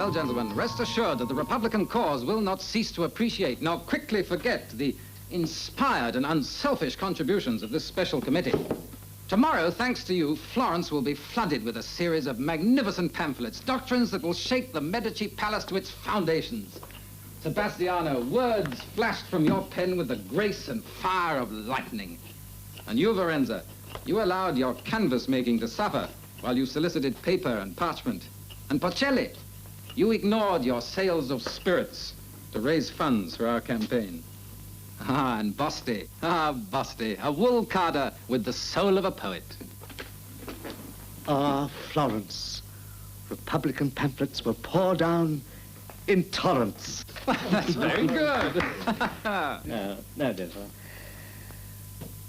Well, gentlemen, rest assured that the Republican cause will not cease to appreciate nor quickly forget the inspired and unselfish contributions of this special committee. Tomorrow, thanks to you, Florence will be flooded with a series of magnificent pamphlets, doctrines that will shake the Medici Palace to its foundations. Sebastiano, words flashed from your pen with the grace and fire of lightning. And you, Varenza, you allowed your canvas-making to suffer while you solicited paper and parchment. And Porcelli, you ignored your sales of spirits to raise funds for our campaign. And Bosti, a wool carder with the soul of a poet. Florence, Republican pamphlets will pour down in torrents. That's very good. No, Deborah.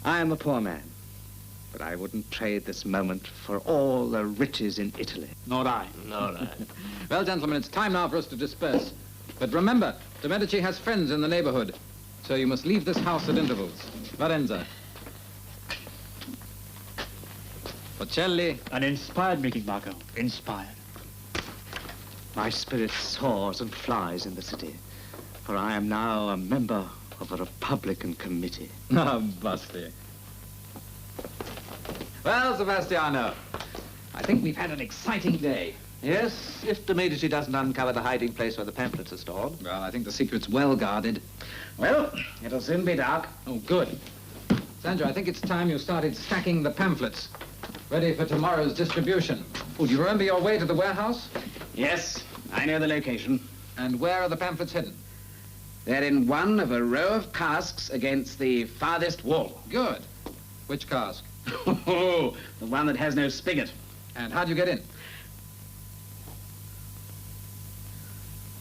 I am a poor man, but I wouldn't trade this moment for all the riches in Italy. Nor I. Nor I. Well, gentlemen, it's time now for us to disperse. But remember, de Medici has friends in the neighborhood, so you must leave this house at intervals. Varenza. Porcelli. An inspired meeting, Marco. Inspired. My spirit soars and flies in the city, for I am now a member of a Republican committee. Bosti. Well, Sebastiano, I think we've had an exciting day. Yes, if de Medici doesn't uncover the hiding place where the pamphlets are stored. Well, I think the secret's well guarded. Well, it'll soon be dark. Oh, good. Sandra, I think it's time you started stacking the pamphlets, ready for tomorrow's distribution. Oh, do you remember your way to the warehouse? Yes, I know the location. And where are the pamphlets hidden? They're in one of a row of casks against the farthest wall. Good. Which cask? Oh, the one that has no spigot. And how'd you get in?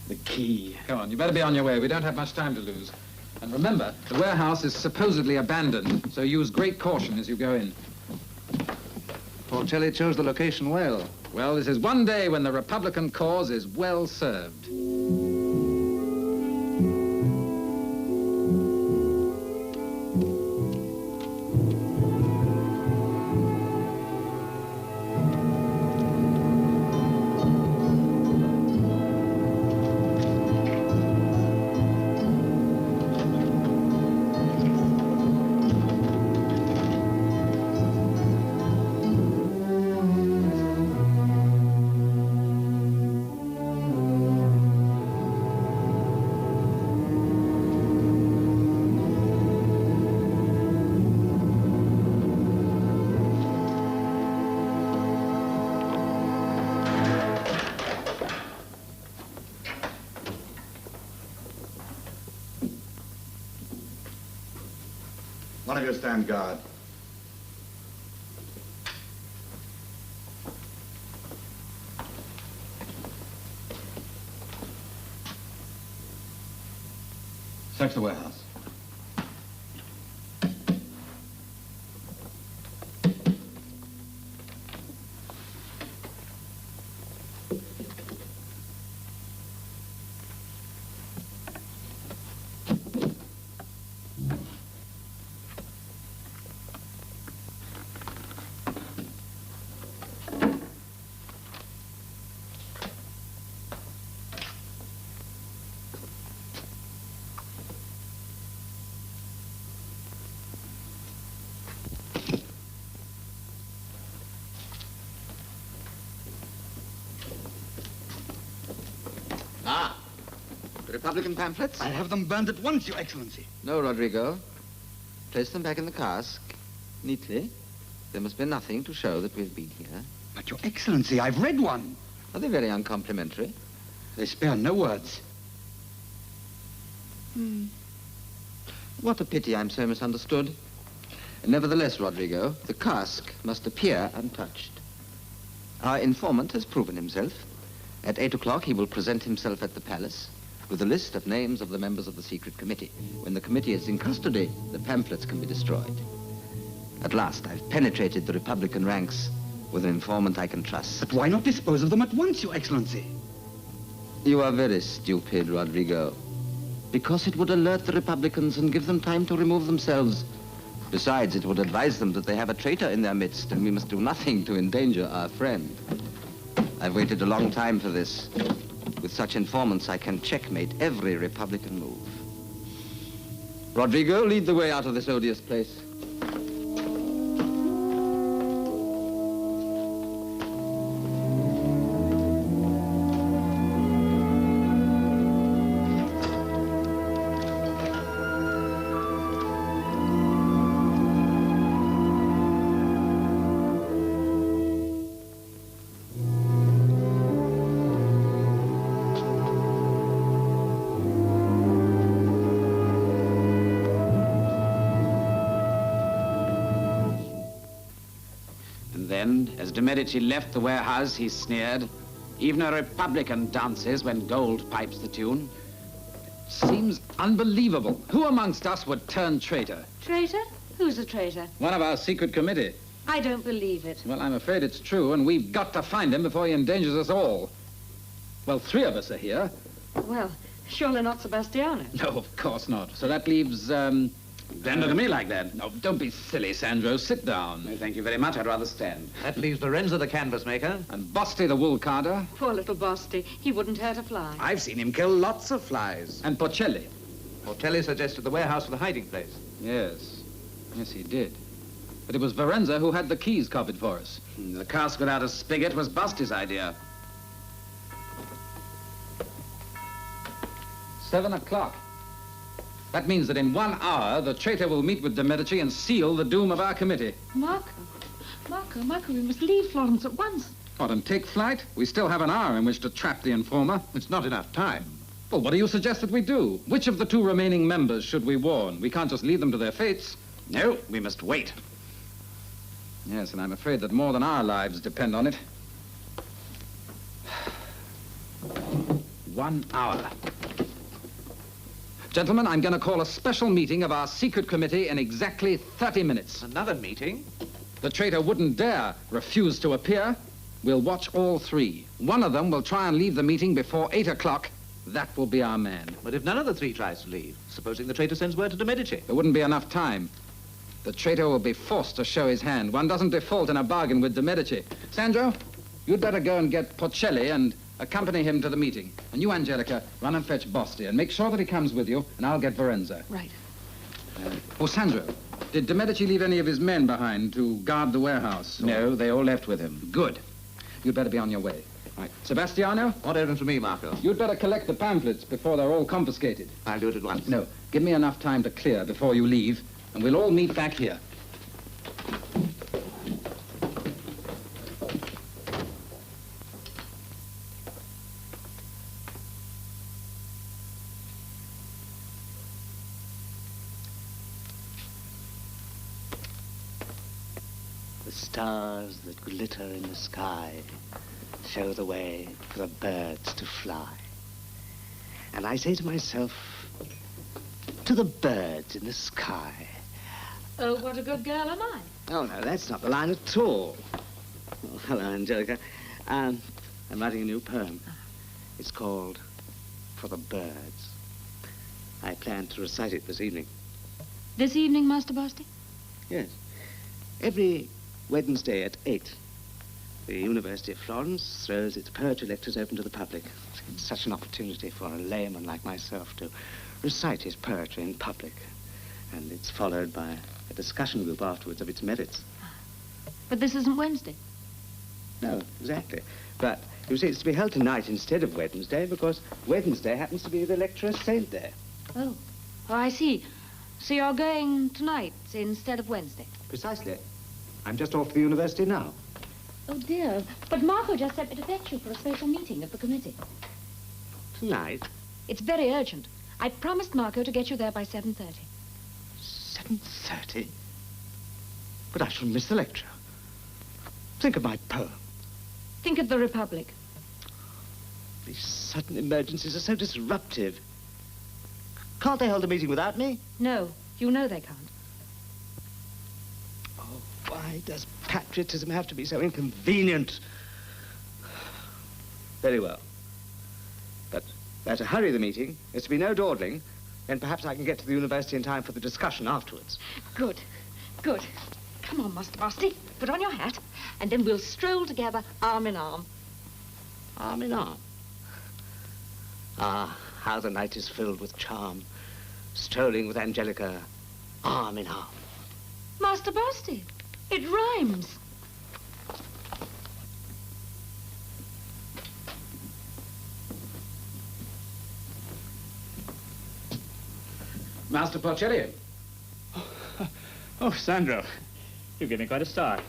The key. Come on, you better be on your way. We don't have much time to lose. And remember, the warehouse is supposedly abandoned, so use great caution as you go in. Porcelli chose the location well. Well, this is one day when the Republican cause is well served. One of you stand guard. Search the warehouse. The Republican pamphlets? I'll have them burned at once, Your Excellency. No, Rodrigo. Place them back in the cask, neatly. There must be nothing to show that we've been here. But, Your Excellency, I've read one. Are they very uncomplimentary? They spare no words. What a pity I'm so misunderstood. Nevertheless, Rodrigo, the cask must appear untouched. Our informant has proven himself. At 8 o'clock, he will present himself at the palace with a list of names of the members of the secret committee. When the committee is in custody, the pamphlets can be destroyed. At last, I've penetrated the Republican ranks with an informant I can trust. But why not dispose of them at once, Your Excellency? You are very stupid, Rodrigo. Because it would alert the Republicans and give them time to remove themselves. Besides, it would advise them that they have a traitor in their midst, and we must do nothing to endanger our friend. I've waited a long time for this. With such informants, I can checkmate every Republican move. Rodrigo, lead the way out of this odious place. Then, as de Medici left the warehouse, he sneered. Even a Republican dances when gold pipes the tune. Seems unbelievable. Who amongst us would turn traitor? Traitor? Who's a traitor? One of our secret committee. I don't believe it. Well, I'm afraid it's true, and we've got to find him before he endangers us all. Well, 3 of us are here. Well, surely not Sebastiano. No, of course not. So that leaves, Don't look at me like that. No, don't be silly, Sandro. Sit down. No, thank you very much. I'd rather stand. That leaves Lorenzo, the canvas maker. And Bosti, the wool carder. Poor little Bosti. He wouldn't hurt a fly. I've seen him kill lots of flies. And Porcelli. Portelli suggested the warehouse for the hiding place. Yes. Yes, he did. But it was Varenza who had the keys copied for us. The cask without a spigot was Bosti's idea. 7 o'clock. That means that in 1 hour, the traitor will meet with de Medici and seal the doom of our committee. Marco, we must leave Florence at once. What, and take flight? We still have an hour in which to trap the informer. It's not enough time. Well, what do you suggest that we do? Which of the 2 remaining members should we warn? We can't just leave them to their fates. No, we must wait. Yes, and I'm afraid that more than our lives depend on it. 1 hour. Gentlemen, I'm going to call a special meeting of our secret committee in exactly 30 minutes. Another meeting? The traitor wouldn't dare refuse to appear. We'll watch all 3. One of them will try and leave the meeting before 8 o'clock. That will be our man. But if none of the 3 tries to leave, supposing the traitor sends word to de Medici? There wouldn't be enough time. The traitor will be forced to show his hand. One doesn't default in a bargain with de Medici. Sandro, you'd better go and get Porcelli and accompany him to the meeting. And you, Angelica, run and fetch Bosti and make sure that he comes with you, and I'll get Varenza. Right. Oh, Sandro, did de Medici leave any of his men behind to guard the warehouse? No, they all left with him. Good. You'd better be on your way. Right. Sebastiano, What errand for me, Marco? you'd better collect the pamphlets before they're all confiscated. I'll do it at once. No, give me enough time to clear before you leave, and we'll all meet back here. The stars that glitter in the sky show the way for the birds to fly. And I say to myself, to the birds in the sky. Oh, what a good girl am I? Oh, no, that's not the line at all. Oh, hello, Angelica. I'm writing a new poem. It's called For the Birds. I plan to recite it this evening. This evening, Master Bosti? Yes. Every Wednesday at 8, the University of Florence throws its poetry lectures open to the public. It's such an opportunity for a layman like myself to recite his poetry in public. And it's followed by a discussion group afterwards of its merits. But this isn't Wednesday. No, exactly. But, you see, it's to be held tonight instead of Wednesday because Wednesday happens to be the lecturer's saint day. Oh, I see. So you're going tonight instead of Wednesday? Precisely. I'm just off to the university now. Oh, dear. But Marco just sent me to fetch you for a special meeting of the committee. Tonight? It's very urgent. I promised Marco to get you there by 7:30. 7:30? But I shall miss the lecture. Think of my poem. Think of the Republic. These sudden emergencies are so disruptive. Can't they hold a meeting without me? No, you know they can't. Oh, why does patriotism have to be so inconvenient? Very well. But they're to hurry the meeting. There's to be no dawdling. Then perhaps I can get to the university in time for the discussion afterwards. Good, good. Come on, Master Bosti. Put on your hat, and then we'll stroll together arm in arm. Arm in arm. Ah, how the night is filled with charm. Strolling with Angelica, arm in arm. Master Basti, it rhymes. Master Porcelli. Oh, Sandro, you give me quite a start.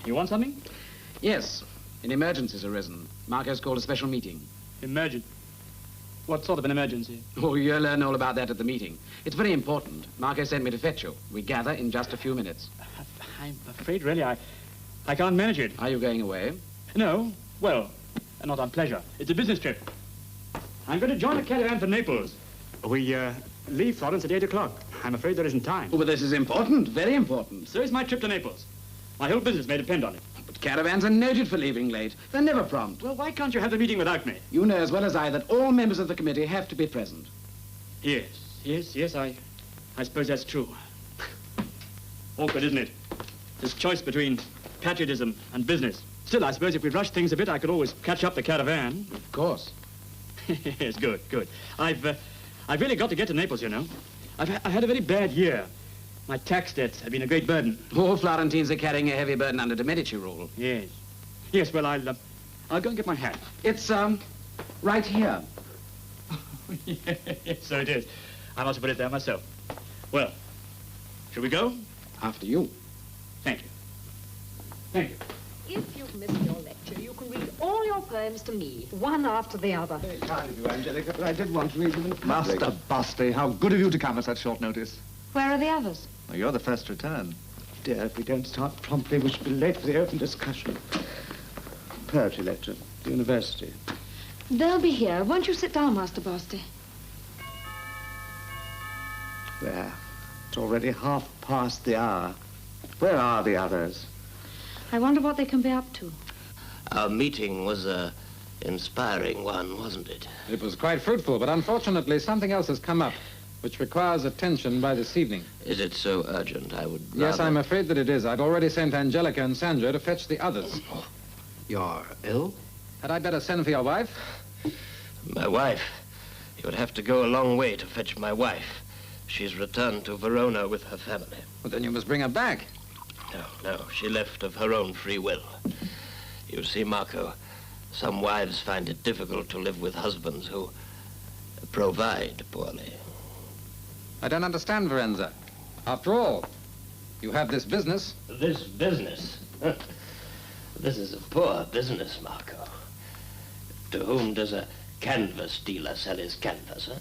You want something? Yes, an emergency's arisen. Marco's called a special meeting. Emergent. What sort of an emergency? Oh, you'll learn all about that at the meeting. It's very important. Marco sent me to fetch you. We gather in just a few minutes. I'm afraid, really, I can't manage it. Are you going away? No. Well, not on pleasure. It's a business trip. I'm going to join a caravan for Naples. We leave Florence at 8 o'clock. I'm afraid there isn't time. Oh, but this is important, very important. So is my trip to Naples. My whole business may depend on it. But caravans are noted for leaving late. They're never prompt. Well, why can't you have the meeting without me? You know as well as I that all members of the committee have to be present. Yes, I suppose that's true. Awkward, isn't it? This choice between patriotism and business. Still, I suppose if we rush things a bit, I could always catch up the caravan. Of course. Yes, good. I've really got to get to Naples, you know. I've had a very bad year. My tax debts have been a great burden. All Florentines are carrying a heavy burden under de' Medici rule. Yes. Yes, well, I'll go and get my hat. It's, right here. Yes, so it is. I must have put it there myself. Well, shall we go? After you. Thank you. Thank you. If you've missed your lecture, you can read all your poems to me, one after the other. Very kind of you, Angelica, but I did want to read them in public. Master Basti, how good of you to come at such short notice. Where are the others? Well, you're the first to return. Dear, if we don't start promptly, we should be late for the open discussion. Poetry lecture, at the university. They'll be here. Won't you sit down, Master Basti? There. It's already half past the hour. Where are the others? I wonder what they can be up to. Our meeting was an inspiring one, wasn't it? It was quite fruitful, but unfortunately something else has come up, which requires attention by this evening. Is it so urgent? I would rather... Yes, I'm afraid that it is. I'd already sent Angelica and Sandra to fetch the others. You're ill? Had I better send for your wife? My wife? You would have to go a long way to fetch my wife. She's returned to Verona with her family. Well, then you must bring her back. No, she left of her own free will. You see, Marco, some wives find it difficult to live with husbands who provide poorly. I don't understand, Verenza. After all, you have this business. This business? This is a poor business, Marco. To whom does a canvas dealer sell his canvas, huh?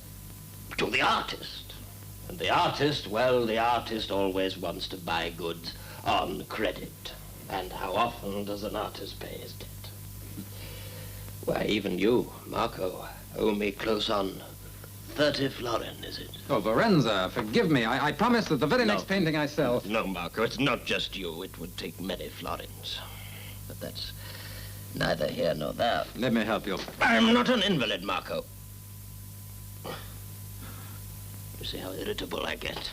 To the artist. And the artist, well, the artist always wants to buy goods on credit. And how often does an artist pay his debt? Why, even you, Marco, owe me close on 30 florin, is it? Oh, Verenza, forgive me. I promise that the very next painting I sell... No, Marco, it's not just you. It would take many florins. But that's neither here nor there. Let me help you. I'm not an invalid, Marco. You see how irritable I get.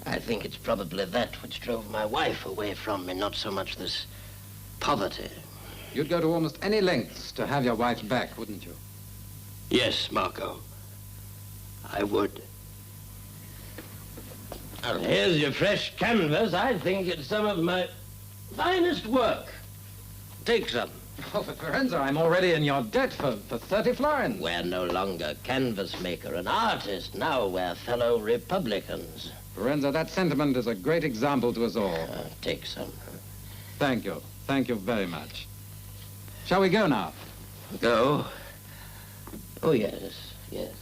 I think it's probably that which drove my wife away from me, not so much this poverty. You'd go to almost any lengths to have your wife back, wouldn't you? Yes, Marco. I would. And here's your fresh canvas. I think it's some of my finest work. Take some. Oh, but Verenza, I'm already in your debt for 30 florins. We're no longer canvas maker and artist. Now we're fellow Republicans. Verenza, that sentiment is a great example to us all. Take some. Thank you. Thank you very much. Shall we go now? Go? Oh, yes, yes.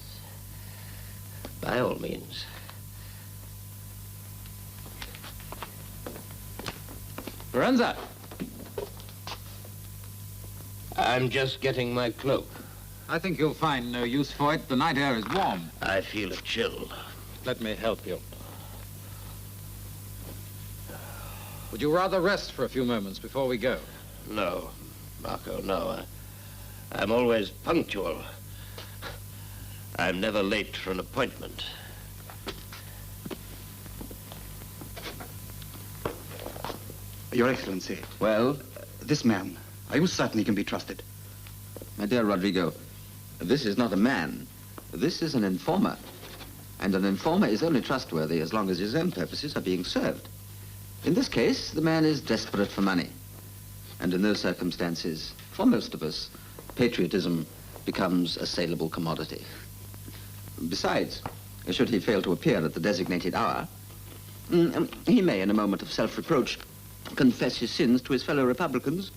By all means. Verenza! I'm just getting my cloak. I think you'll find no use for it. The night air is warm. I feel a chill. Let me help you. Would you rather rest for a few moments before we go? No, Marco, no. I'm always punctual. I'm never late for an appointment. Your Excellency. Well? This man, are you certain he can be trusted? My dear Rodrigo, This is not a man. This is an informer. And an informer is only trustworthy as long as his own purposes are being served. In this case, the man is desperate for money. And in those circumstances, for most of us, patriotism becomes a saleable commodity. Besides, should he fail to appear at the designated hour, he may, in a moment of self-reproach, confess his sins to his fellow Republicans.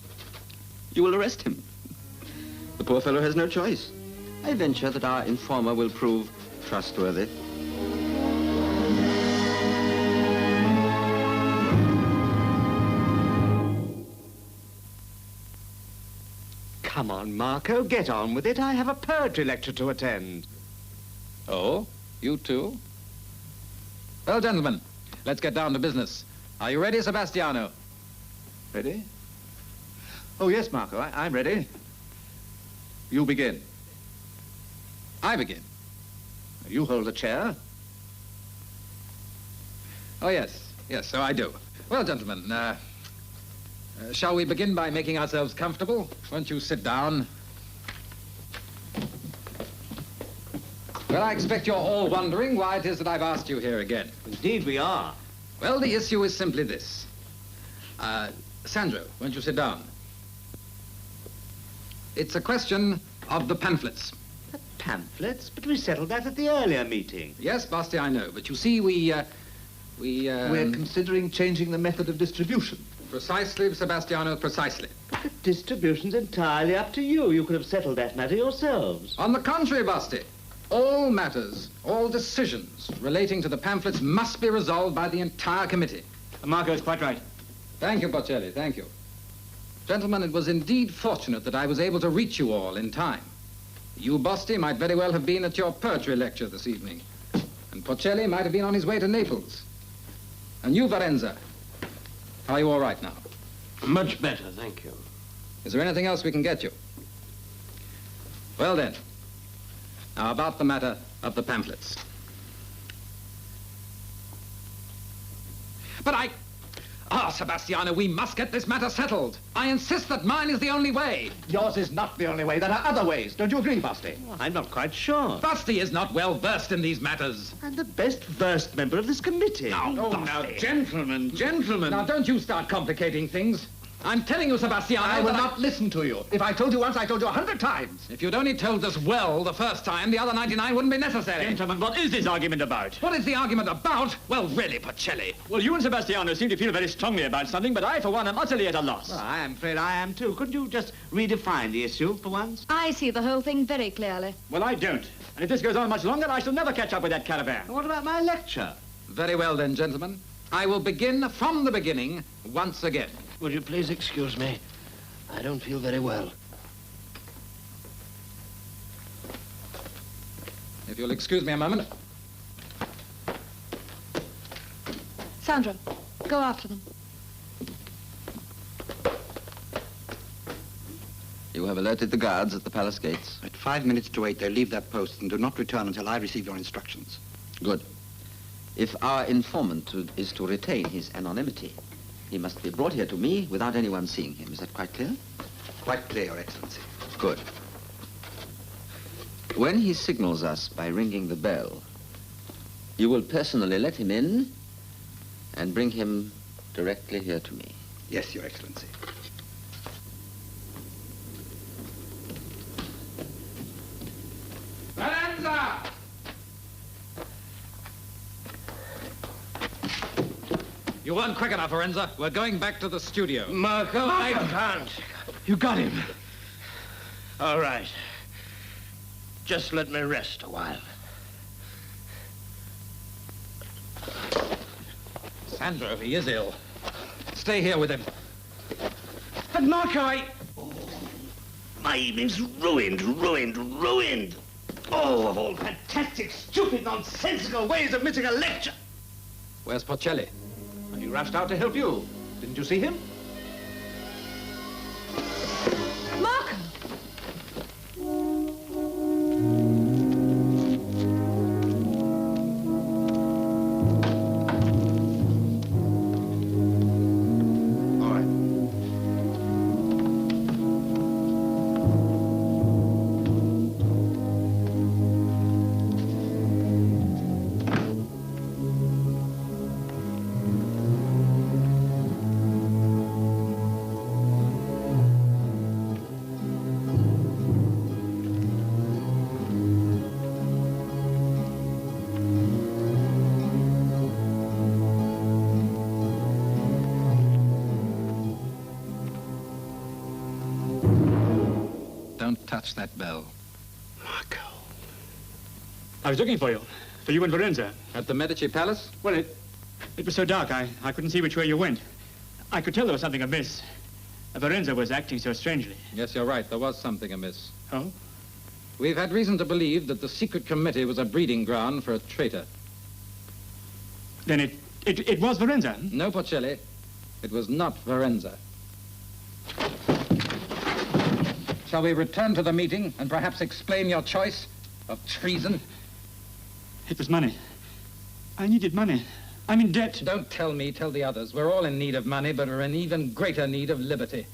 You will arrest him. The poor fellow has no choice. I venture that our informer will prove trustworthy. Come on, Marco, get on with it. I have a poetry lecture to attend. Oh, you too? Well, gentlemen, let's get down to business. Are you ready, Sebastiano? Ready? Oh, yes, Marco, I'm ready. You begin. I begin. You hold the chair. Oh, yes, so I do. Well, gentlemen, shall we begin by making ourselves comfortable? Won't you sit down? Well, I expect you're all wondering why it is that I've asked you here again. Indeed we are. Well, the issue is simply this. Sandro, won't you sit down? It's a question of the pamphlets. The pamphlets? But we settled that at the earlier meeting. Yes, Basti, I know. But you see, we're considering changing the method of distribution. Precisely, Sebastiano, precisely. But the distribution's entirely up to you. You could have settled that matter yourselves. On the contrary, Basti. All matters, all decisions relating to the pamphlets must be resolved by the entire committee. Marco is quite right. Thank you, Porcelli, thank you. Gentlemen, it was indeed fortunate that I was able to reach you all in time. You, Basti, might very well have been at your poetry lecture this evening. And Porcelli might have been on his way to Naples. And you, Varenza, are you all right now? Much better, thank you. Is there anything else we can get you? Well then, now about the matter of the pamphlets. But Sebastiano, we must get this matter settled. I insist that mine is the only way. Yours is not the only way. There are other ways. Don't you agree, Basti? Well, I'm not quite sure. Basti is not well versed in these matters. I'm the best versed member of this committee. Now, Gentlemen. Now, don't you start complicating things. I'm telling you, Sebastiano, I will not listen to you. If I told you once, I told you 100 times. If you'd only told us well the first time, the other 99 wouldn't be necessary. Gentlemen, what is this argument about? What is the argument about? Well, really, Porcelli. Well, you and Sebastiano seem to feel very strongly about something, but I, for one, am utterly at a loss. Well, I am afraid I am, too. Couldn't you just redefine the issue for once? I see the whole thing very clearly. Well, I don't. And if this goes on much longer, I shall never catch up with that caravan. And what about my lecture? Very well, then, gentlemen. I will begin from the beginning once again. Would you please excuse me? I don't feel very well. If you'll excuse me a moment. Sandro, go after them. You have alerted the guards at the palace gates. At 5 minutes to 8, they'll leave that post and do not return until I receive your instructions. Good. If our informant is to retain his anonymity, he must be brought here to me without anyone seeing him. Is that quite clear? Quite clear, Your Excellency. Good. When he signals us by ringing the bell, you will personally let him in and bring him directly here to me. Yes, Your Excellency. Valenza! You weren't quick enough, Varenza. We're going back to the studio. Marco, I can't. You got him. All right. Just let me rest a while. Sandro, he is ill. Stay here with him. But Marco, My evening's ruined. Oh, of all fantastic, stupid, nonsensical ways of missing a lecture. Where's Porcelli? He rushed out to help you. Didn't you see him? Marco! All right. Don't touch that bell. Marco. I was looking for you. For you and Varenza. At the Medici Palace? Well, it was so dark, I couldn't see which way you went. I could tell there was something amiss. Varenza was acting so strangely. Yes, you're right. There was something amiss. Oh? We've had reason to believe that the secret committee was a breeding ground for a traitor. Then it was Varenza? No, Porcelli. It was not Varenza. Shall we return to the meeting and perhaps explain your choice of treason? It was money. I needed money. I'm in debt. Don't tell me, tell the others. We're all in need of money, but we're in even greater need of liberty.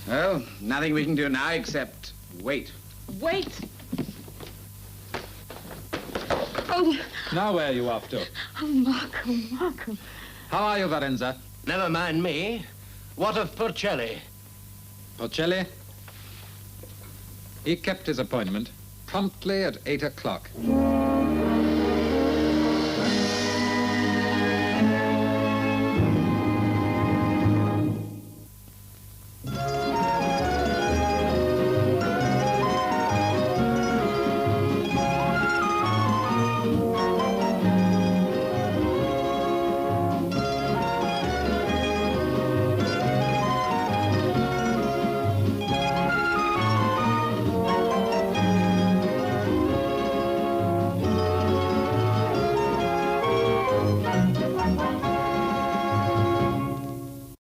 Well, nothing we can do now except wait. Wait! Oh, Now where are you off to? oh, Marco. How are you, Varenza? Never mind me. What of Porcelli? Porcelli? He kept his appointment promptly at 8 o'clock.